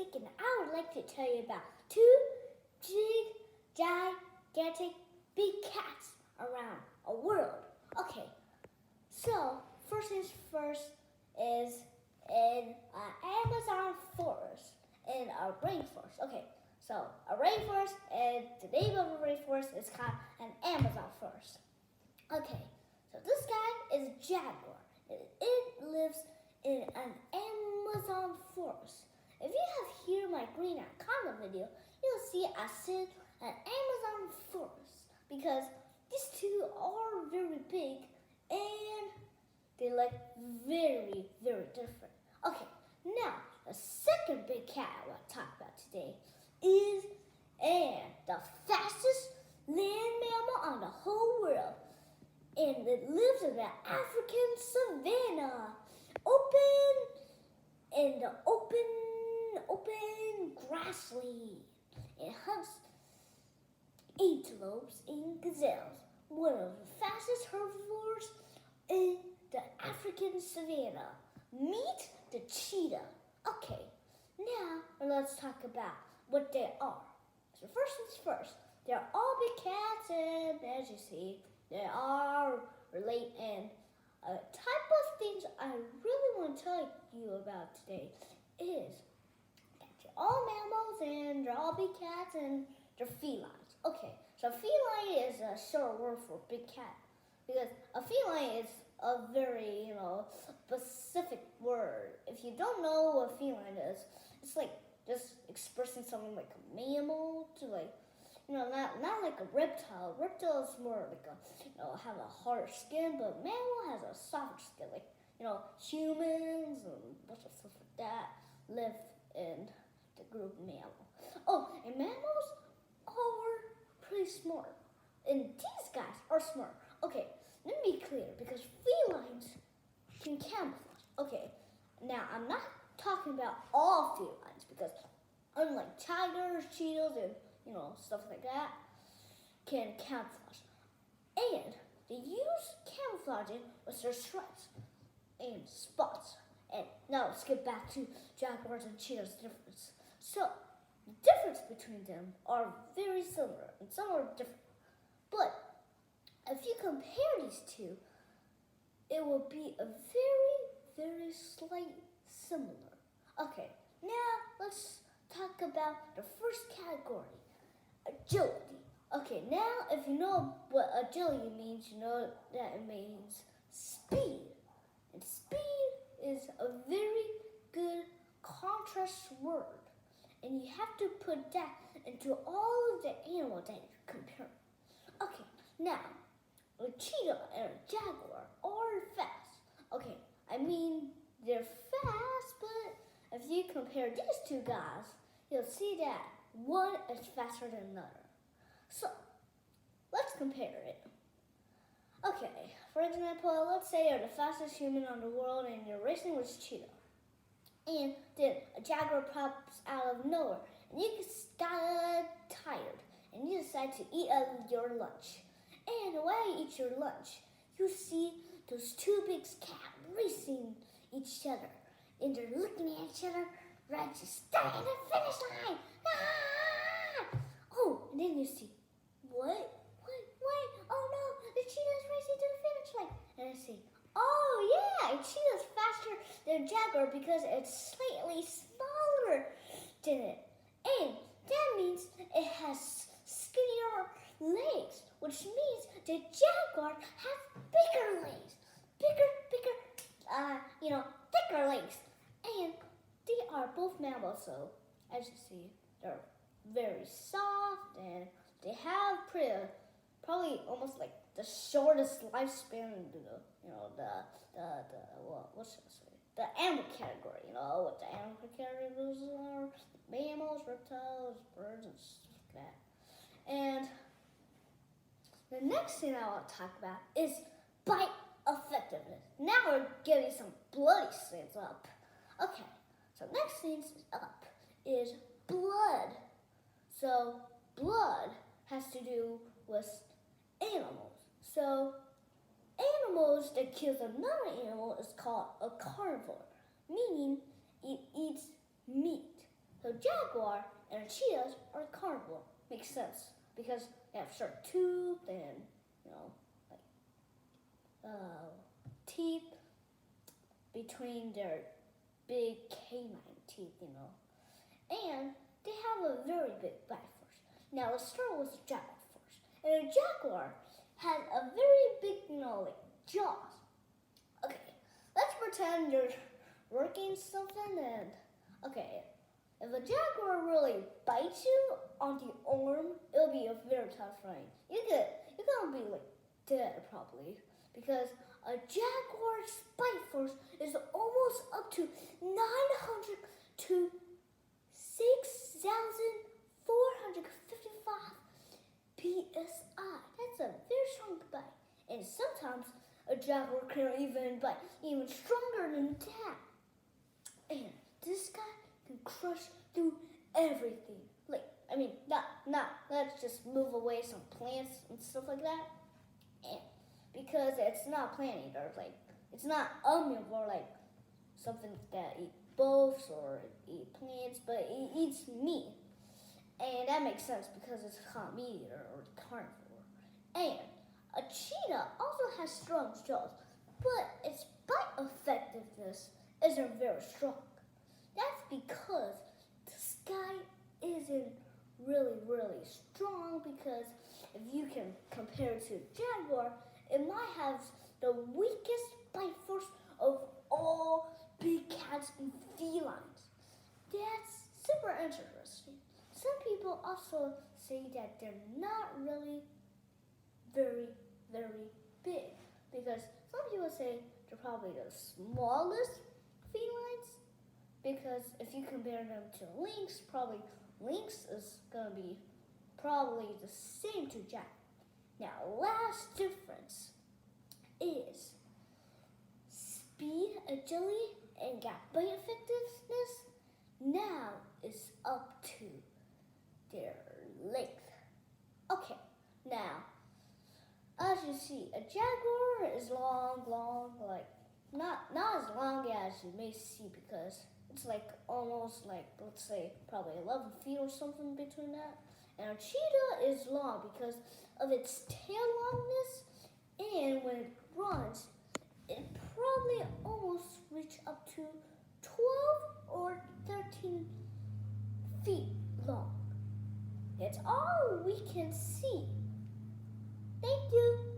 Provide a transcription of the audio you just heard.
Nick, and I would like to tell you about two gigantic big cats around a world. Okay, so first things first is in an Amazon forest, in a rainforest. Okay, so a rainforest, and the name of a rainforest is called an Amazon forest. Okay, so this guy is Jaguar. It lives in an Amazon forest. If you have here my green anaconda video, you'll see I said an Amazon forest because these two are very big and they're like very, very different. Okay, now the second big cat I want to talk about today is the fastest land mammal on the whole world. And it lives in the African savanna, in the open grassland. It hunts antelopes and gazelles, one of the fastest herbivores in the African savanna. Meet the cheetah. Okay, now let's talk about what they are. So first things first, they're all big cats, and as you see, they are related. And a type of things I really want to tell you about today is that they're all mammals and they're all big cats and they're felines. Okay, so feline is a short word for big cat because a feline is a very, specific word. If you don't know what feline is, it's like just expressing something like a mammal to not like a reptile. Reptile is more like have a hard skin, but mammal has a softer skin. Like, humans and a bunch of stuff like that live in the group mammal. Oh, and mammals are pretty smart. And these guys are smart. Okay, let me be clear, because felines can camouflage. Okay, now I'm not talking about all felines, because unlike tigers, cheetahs, and stuff like that, can camouflage. And they use camouflaging with their stripes and spots. And now let's get back to jaguars and cheetahs' difference. So, the difference between them are very similar, and some are different. But if you compare these two, it will be a very, very slight similar. Okay, now let's talk about the first category. Agility. Okay, now if you know what agility means, you know that it means speed. And speed is a very good contrast word. And you have to put that into all of the animals that you're comparing. Okay, now, a cheetah and a jaguar are fast. Okay, I mean, they're fast, but if you compare these two guys, you'll see that one is faster than another. So, let's compare it. Okay, for example, let's say you're the fastest human on the world and you're racing with a cheetah. And then a jaguar pops out of nowhere and you got tired and you decide to eat your lunch. And while you eat your lunch, you see those two big cats racing each other. And they're looking at each other, ready to start in the finish line. Ah! Oh, and then you see, what? Oh no, the cheetah's racing to the finish line. And I see, oh yeah, a cheetah's faster than a jaguar because it's slightly smaller than it. And that means it has skinnier legs, which means the jaguar has bigger legs. Thicker legs. And they are both mammals, so as you see, they're very soft and they have probably almost like the shortest lifespan in what should I say? The animal category, what the animal categories are: mammals, reptiles, birds, and stuff like that. And the next thing I want to talk about is bite effectiveness. Now we're getting some bloody things up. Okay, so next thing up is blood. So blood has to do with animals. So animals that kills another animal is called a carnivore, meaning it eats meat. So jaguar and cheetahs are carnivore. Makes sense because they have sharp tooth and teeth between their big canine teeth, and they have a very big bite force. Now let's start with the jaguar first. And a jaguar has a very big, jaws. Okay, let's pretend you're working something and, okay, if a jaguar really bites you on the arm, it'll be a very tough fight. You're gonna be dead probably because a jaguar's bite force is almost up to 900 to 6,455 psi. That's a very strong bite, and sometimes a jaguar can even bite even stronger than that. And this guy can crush through everything. Let's just move away some plants and stuff like that. And because it's not plant eater, it's not omnivore like something that eat both or eat plants, but it eats meat. And that makes sense because it's called meat eater or carnivore. And a cheetah also has strong jaws, but its bite effectiveness isn't very strong. That's because this guy isn't really, really strong because if you can compare it to jaguar, it might have the weakest bite force of all big cats and felines. That's super interesting. Some people also say that they're not really very, very big because some people say they're probably the smallest felines because if you compare them to lynx, probably lynx is going to be probably the same to jaguar. Now, last difference is speed, agility, and bite effectiveness now is up to their length. Okay, now, as you see, a jaguar is long, not as long as you may see because it's almost let's say probably 11 feet or something between that. And a cheetah is long because of its tail longness, and when it runs, it probably almost reach up to 12 or 13 feet long. That's all we can see. Thank you.